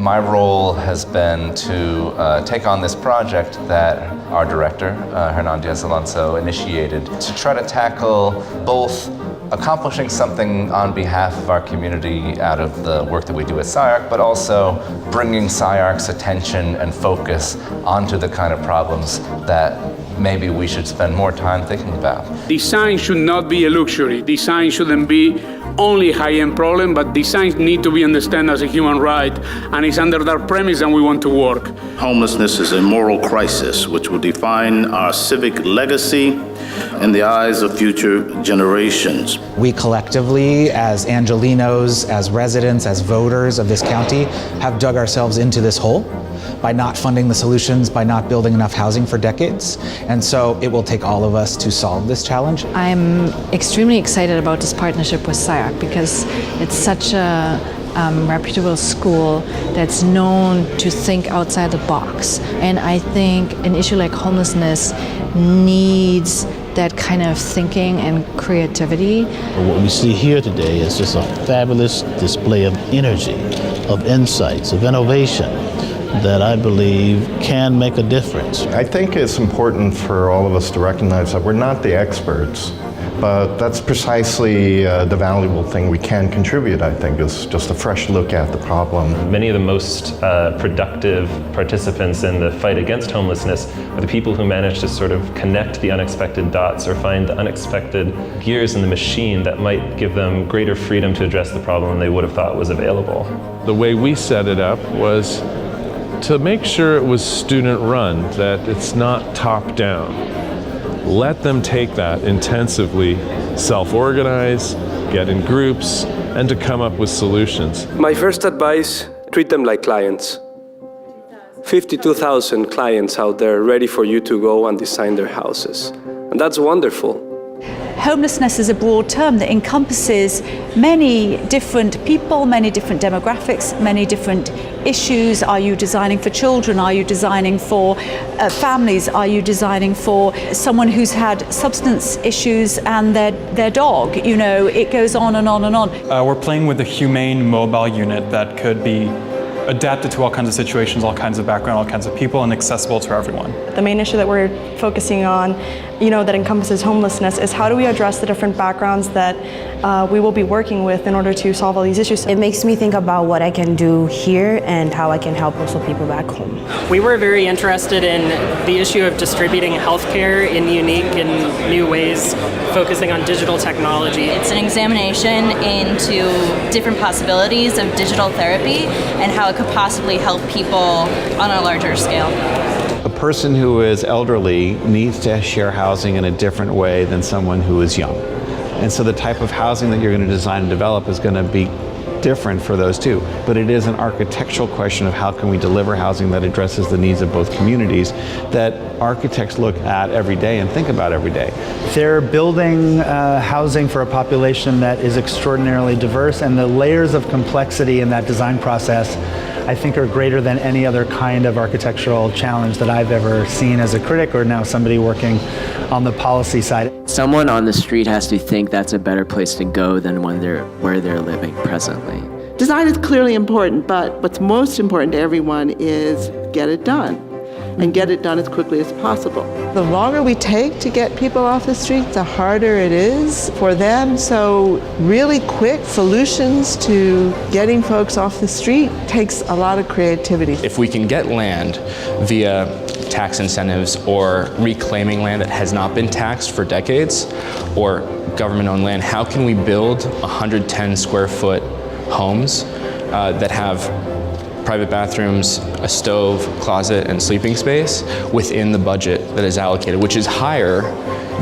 My role has been to take on this project that our director, Hernan Diaz-Alonso, initiated to try to tackle both accomplishing something on behalf of our community out of the work that we do at SCI-Arc, but also bringing SCI-Arc's attention and focus onto the kind of problems that maybe we should spend more time thinking about. Design should not be a luxury. Design shouldn't be only a high-end problem, but design needs to be understood as a human right, and it's under that premise that we want to work. Homelessness is a moral crisis which will define our civic legacy in the eyes of future generations. We collectively, as Angelenos, as residents, as voters of this county, have dug ourselves into this hole by not funding the solutions, by not building enough housing for decades. And so it will take all of us to solve this challenge. I'm extremely excited about this partnership with SCI-Arc because it's such a reputable school that's known to think outside the box. And I think an issue like homelessness needs that kind of thinking and creativity. What we see here today is just a fabulous display of energy, of insights, of innovation that I believe can make a difference. I think it's important for all of us to recognize that we're not the experts, but that's precisely the valuable thing we can contribute, I think, is just a fresh look at the problem. Many of the most productive participants in the fight against homelessness are the people who manage to sort of connect the unexpected dots or find the unexpected gears in the machine that might give them greater freedom to address the problem than they would have thought was available. The way we set it up was to make sure it was student-run, that it's not top-down. Let them take that intensively, self-organize, get in groups, and to come up with solutions. My first advice, treat them like clients. 52,000 clients out there ready for you to go and design their houses. And that's wonderful. Homelessness is a broad term that encompasses many different people, many different demographics, many different issues. Are you designing for children? Are you designing for families? Are you designing for someone who's had substance issues and their dog? You know, it goes on and on and on. We're playing with a humane mobile unit that could be adapted to all kinds of situations, all kinds of background, all kinds of people, and accessible to everyone. The main issue that we're focusing on, that encompasses homelessness is how do we address the different backgrounds that we will be working with in order to solve all these issues. It makes me think about what I can do here and how I can help also people back home. We were very interested in the issue of distributing healthcare in unique and new ways, focusing on digital technology. It's an examination into different possibilities of digital therapy and how it could possibly help people on a larger scale. A person who is elderly needs to share housing in a different way than someone who is young. And so the type of housing that you're going to design and develop is going to be different for those two. But it is an architectural question of how can we deliver housing that addresses the needs of both communities that architects look at every day and think about every day. They're building housing for a population that is extraordinarily diverse, and the layers of complexity in that design process I think are greater than any other kind of architectural challenge that I've ever seen as a critic or now somebody working on the policy side. Someone on the street has to think that's a better place to go than where they're living presently. Design is clearly important, but what's most important to everyone is get it done. And get it done as quickly as possible. The longer we take to get people off the street, the harder it is for them. So really quick solutions to getting folks off the street takes a lot of creativity. If we can get land via tax incentives or reclaiming land that has not been taxed for decades or government-owned land, how can we build 110 square foot homes that have private bathrooms, a stove, closet, and sleeping space within the budget that is allocated, which is higher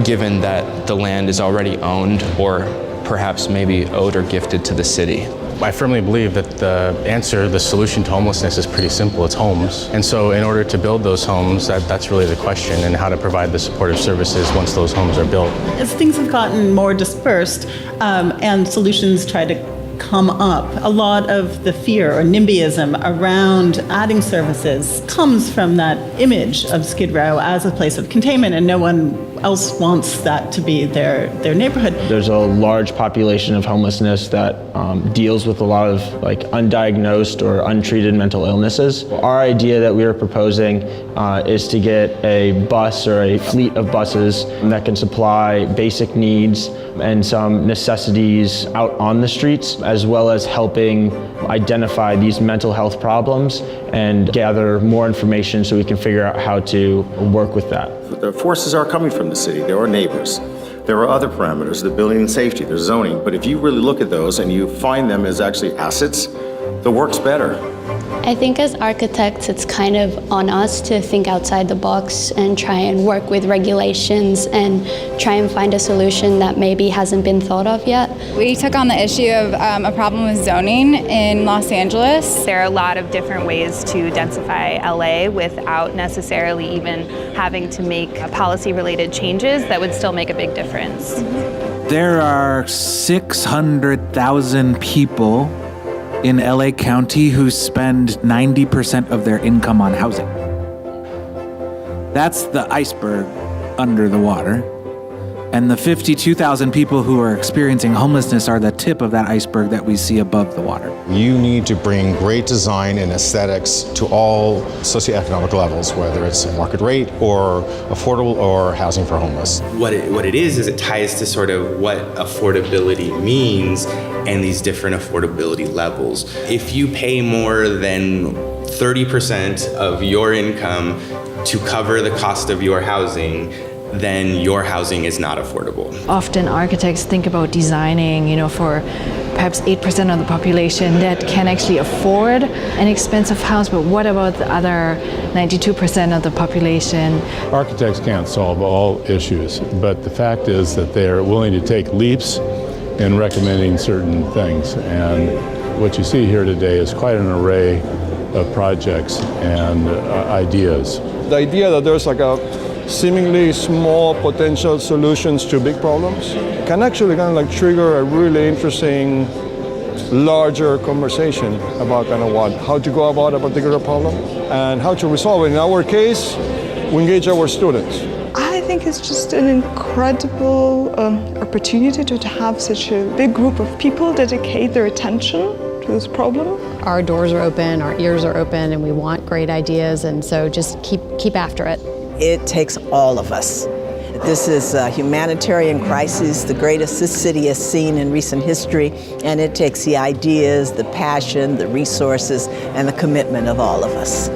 given that the land is already owned or perhaps maybe owed or gifted to the city. I firmly believe that the solution to homelessness is pretty simple. It's homes. And so in order to build those homes, that's really the question, and how to provide the supportive services once those homes are built. As things have gotten more dispersed and solutions try to come up, a lot of the fear or NIMBYism around adding services comes from that image of Skid Row as a place of containment, and no one else wants that to be their neighborhood? There's a large population of homelessness that deals with a lot of undiagnosed or untreated mental illnesses. Our idea that we are proposing is to get a bus or a fleet of buses that can supply basic needs and some necessities out on the streets, as well as helping identify these mental health problems and gather more information so we can figure out how to work with that. The forces are coming from the city. There are neighbors. There are other parameters, the building and safety, there's zoning. But if you really look at those and you find them as actually assets, the work's better. I think as architects, it's kind of on us to think outside the box and try and work with regulations and try and find a solution that maybe hasn't been thought of yet. We took on the issue of a problem with zoning in Los Angeles. There are a lot of different ways to densify LA without necessarily even having to make policy-related changes that would still make a big difference. There are 600,000 people in LA County who spend 90% of their income on housing. That's the iceberg under the water. And the 52,000 people who are experiencing homelessness are the tip of that iceberg that we see above the water. You need to bring great design and aesthetics to all socioeconomic levels, whether it's market rate or affordable or housing for homeless. What it is it ties to sort of what affordability means and these different affordability levels. If you pay more than 30% of your income to cover the cost of your housing, then your housing is not affordable. Often architects think about designing, for perhaps 8% of the population that can actually afford an expensive house, but what about the other 92% of the population? Architects can't solve all issues, but the fact is that they're willing to take leaps in recommending certain things. And what you see here today is quite an array of projects and ideas. The idea that there's like a seemingly small potential solutions to big problems can actually kind of trigger a really interesting larger conversation about how to go about a particular problem and how to resolve it. In our case, we engage our students. I think it's just an incredible opportunity to have such a big group of people dedicate their attention to this problem. Our doors are open, our ears are open, and we want great ideas, and so just keep after it. It takes all of us. This is a humanitarian crisis, the greatest this city has seen in recent history, and it takes the ideas, the passion, the resources, and the commitment of all of us.